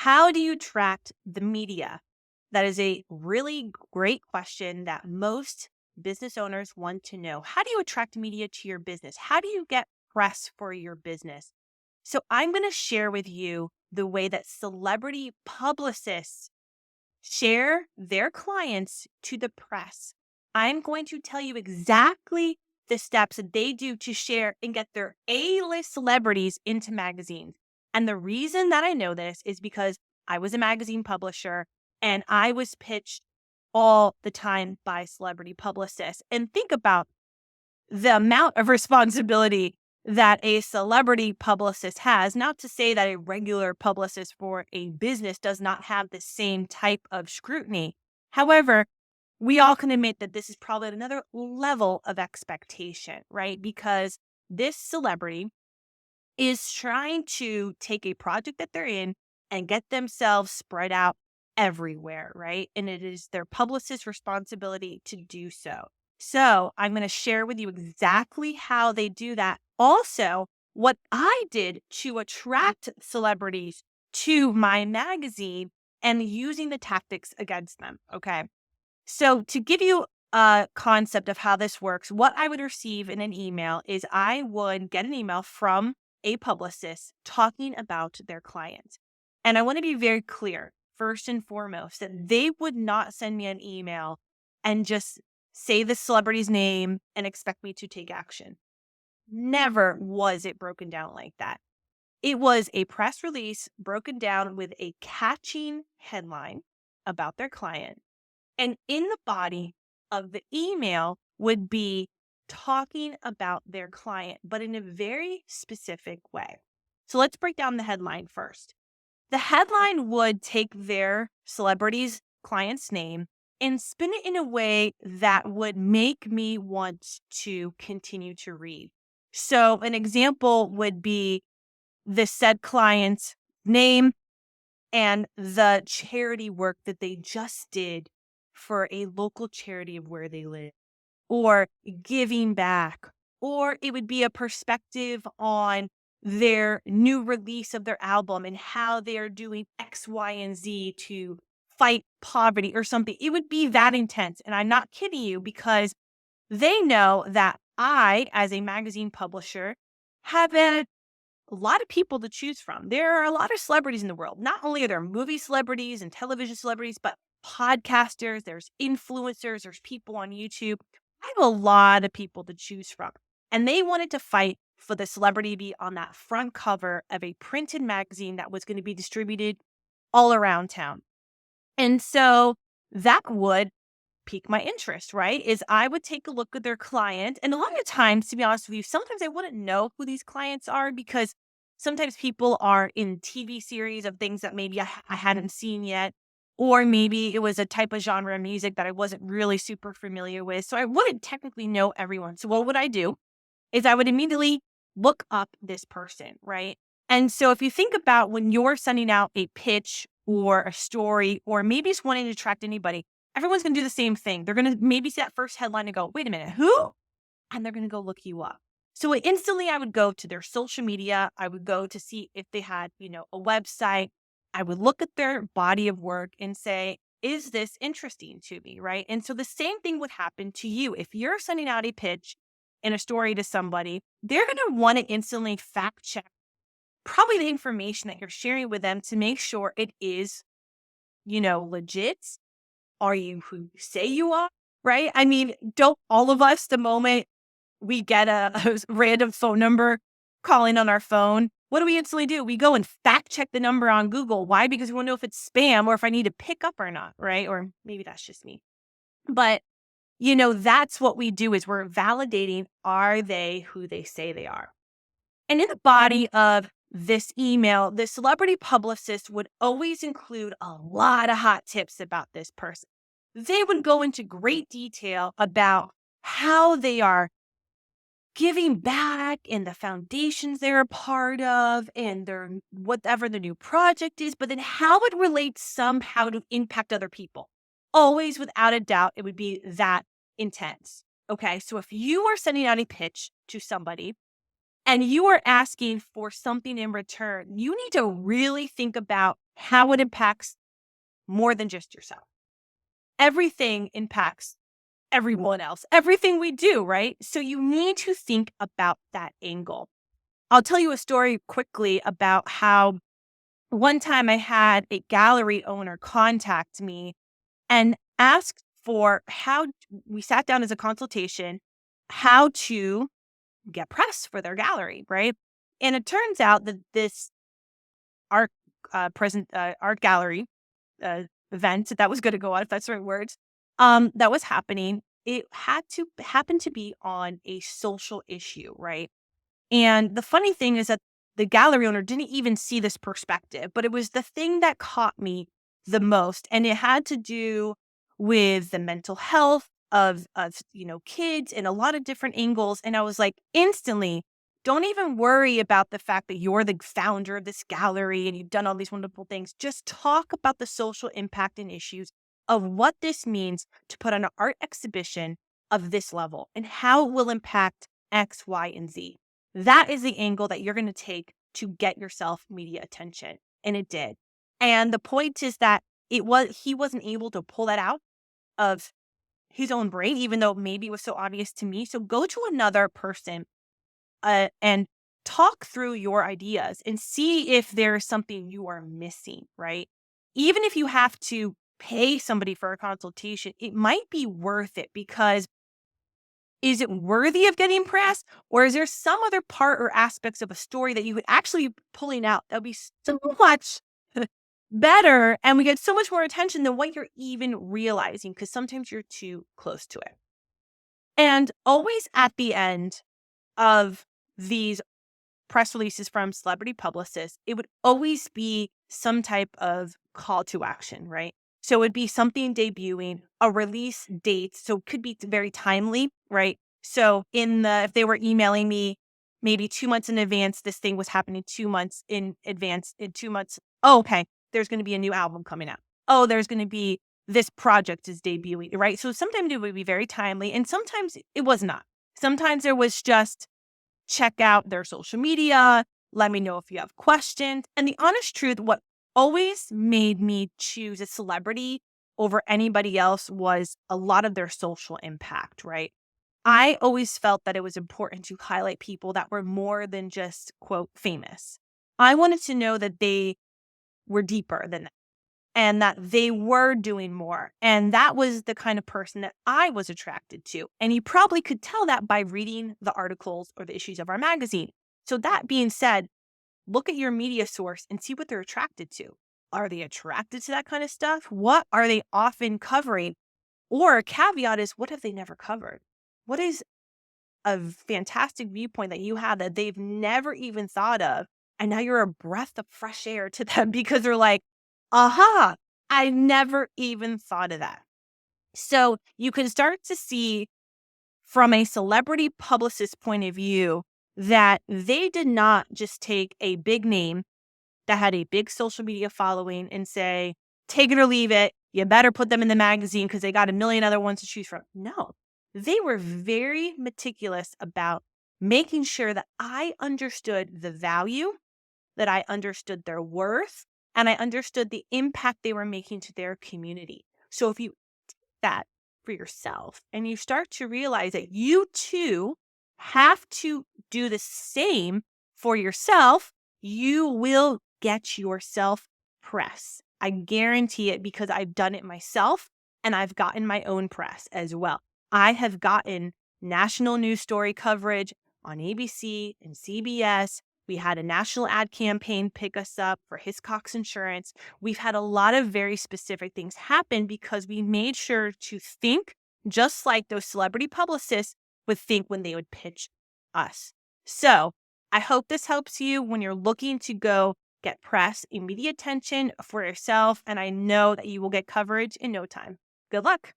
How do you attract the media? That is a really great question that most business owners want to know. How do you attract media to your business? How do you get press for your business? So, I'm going to share with you the way that celebrity publicists share their clients to the press. I'm going to tell you exactly the steps that they do to share and get their A-list celebrities into magazines. And the reason that I know this is because I was a magazine publisher and I was pitched all the time by celebrity publicists. And think about the amount of responsibility that a celebrity publicist has. Not to say that a regular publicist for a business does not have the same type of scrutiny. However, we all can admit that this is probably another level of expectation, right? Because this celebrity is trying to take a project that they're in and get themselves spread out everywhere, right? And it is their publicist's responsibility to do so. So I'm going to share with you exactly how they do that. Also, what I did to attract celebrities to my magazine and using the tactics against them. Okay. So to give you a concept of how this works, what I would receive in an email is I would get an email from a publicist talking about their client. And I want to be very clear, first and foremost, that they would not send me an email and just say the celebrity's name and expect me to take action. Never was it broken down like that. It was a press release broken down with a catching headline about their client. And in the body of the email would be talking about their client, but in a very specific way. So let's break down the headline first. The headline would take their celebrity's client's name and spin it in a way that would make me want to continue to read. So an example would be the said client's name and the charity work that they just did for a local charity of where they live, or giving back, or it would be a perspective on their new release of their album and how they are doing X, Y, and Z to fight poverty or something. It would be that intense. And I'm not kidding you because they know that I, as a magazine publisher, have a lot of people to choose from. There are a lot of celebrities in the world. Not only are there movie celebrities and television celebrities, but podcasters, there's influencers, there's people on YouTube. I have a lot of people to choose from. And they wanted to fight for the celebrity to be on that front cover of a printed magazine that was going to be distributed all around town. And so that would pique my interest, right? Is I would take a look at their client. And a lot of times, to be honest with you, sometimes I wouldn't know who these clients are because sometimes people are in TV series of things that maybe I hadn't seen yet. Or maybe it was a type of genre of music that I wasn't really super familiar with. So I wouldn't technically know everyone. So what would I do is I would immediately look up this person, right? And so if you think about when you're sending out a pitch or a story, or maybe just wanting to attract anybody, everyone's going to do the same thing. They're going to maybe see that first headline and go, wait a minute, who? And they're going to go look you up. So instantly I would go to their social media. I would go to see if they had, a website. I would look at their body of work and say, is this interesting to me, right? And so the same thing would happen to you. If you're sending out a pitch and a story to somebody, they're going to want to instantly fact check probably the information that you're sharing with them to make sure it is, legit. Are you who you say you are? Right? I mean, don't all of us, the moment we get a random phone number calling on our phone, what do we instantly do? We go and fact check the number on Google. Why? Because we want to know if it's spam or if I need to pick up or not, right? Or maybe that's just me. But, that's what we do is we're validating, are they who they say they are? And in the body of this email, the celebrity publicist would always include a lot of hot tips about this person. They would go into great detail about how they are giving back and the foundations they're a part of and their whatever the new project is, but then how it relates somehow to impact other people. Always, without a doubt, it would be that intense. Okay, so if you are sending out a pitch to somebody and you are asking for something in return, you need to really think about how it impacts more than just yourself. Everything impacts everyone else, everything we do, right? So you need to think about that angle. I'll tell you a story quickly about how one time I had a gallery owner contact me and ask for how we sat down as a consultation, how to get press for their gallery, right? And it turns out that this art art gallery uh, event that was going to go on, if that's the right words, that was happening. It had to happen to be on a social issue, right? And the funny thing is that the gallery owner didn't even see this perspective, but it was the thing that caught me the most. And it had to do with the mental health of kids and a lot of different angles. And I was like, instantly, don't even worry about the fact that you're the founder of this gallery and you've done all these wonderful things. Just talk about the social impact and issues of what this means to put on an art exhibition of this level and how it will impact X, Y, and Z. That is the angle that you're going to take to get yourself media attention. And it did. And the point is that he wasn't able to pull that out of his own brain, even though maybe it was so obvious to me. So go to another person and talk through your ideas and see if there's something you are missing, right? Even if you have to pay somebody for a consultation, it might be worth it because is it worthy of getting press, or is there some other part or aspects of a story that you could actually be pulling out that would be so much better and we get so much more attention than what you're even realizing because sometimes you're too close to it. And always at the end of these press releases from celebrity publicists, it would always be some type of call to action, right? So it would be something debuting, a release date. So it could be very timely, right? So if they were emailing me maybe 2 months in advance, this thing was happening 2 months in advance, in 2 months. Oh, okay. There's going to be a new album coming out. Oh, there's going to be this project is debuting, right? So sometimes it would be very timely and sometimes it was not. Sometimes there was just check out their social media. Let me know if you have questions. And the honest truth, what always made me choose a celebrity over anybody else was a lot of their social impact, right? I always felt that it was important to highlight people that were more than just, quote, famous. I wanted to know that they were deeper than that and that they were doing more. And that was the kind of person that I was attracted to. And you probably could tell that by reading the articles or the issues of our magazine. So that being said, look at your media source and see what they're attracted to. Are they attracted to that kind of stuff? What are they often covering? Or a caveat is, what have they never covered? What is a fantastic viewpoint that you have that they've never even thought of? And now you're a breath of fresh air to them because they're like, aha, I never even thought of that. So you can start to see from a celebrity publicist point of view that they did not just take a big name that had a big social media following and say, take it or leave it. You better put them in the magazine because they got a million other ones to choose from. No, they were very meticulous about making sure that I understood the value, that I understood their worth, and I understood the impact they were making to their community. So if you do that for yourself and you start to realize that you too have to do the same for yourself, you will get yourself press. I guarantee it because I've done it myself and I've gotten my own press as well. I have gotten national news story coverage on ABC and CBS. We had a national ad campaign pick us up for Hiscox Insurance. We've had a lot of very specific things happen because we made sure to think just like those celebrity publicists would think when they would pitch us. So I hope this helps you when you're looking to go get press and media attention for yourself. And I know that you will get coverage in no time. Good luck.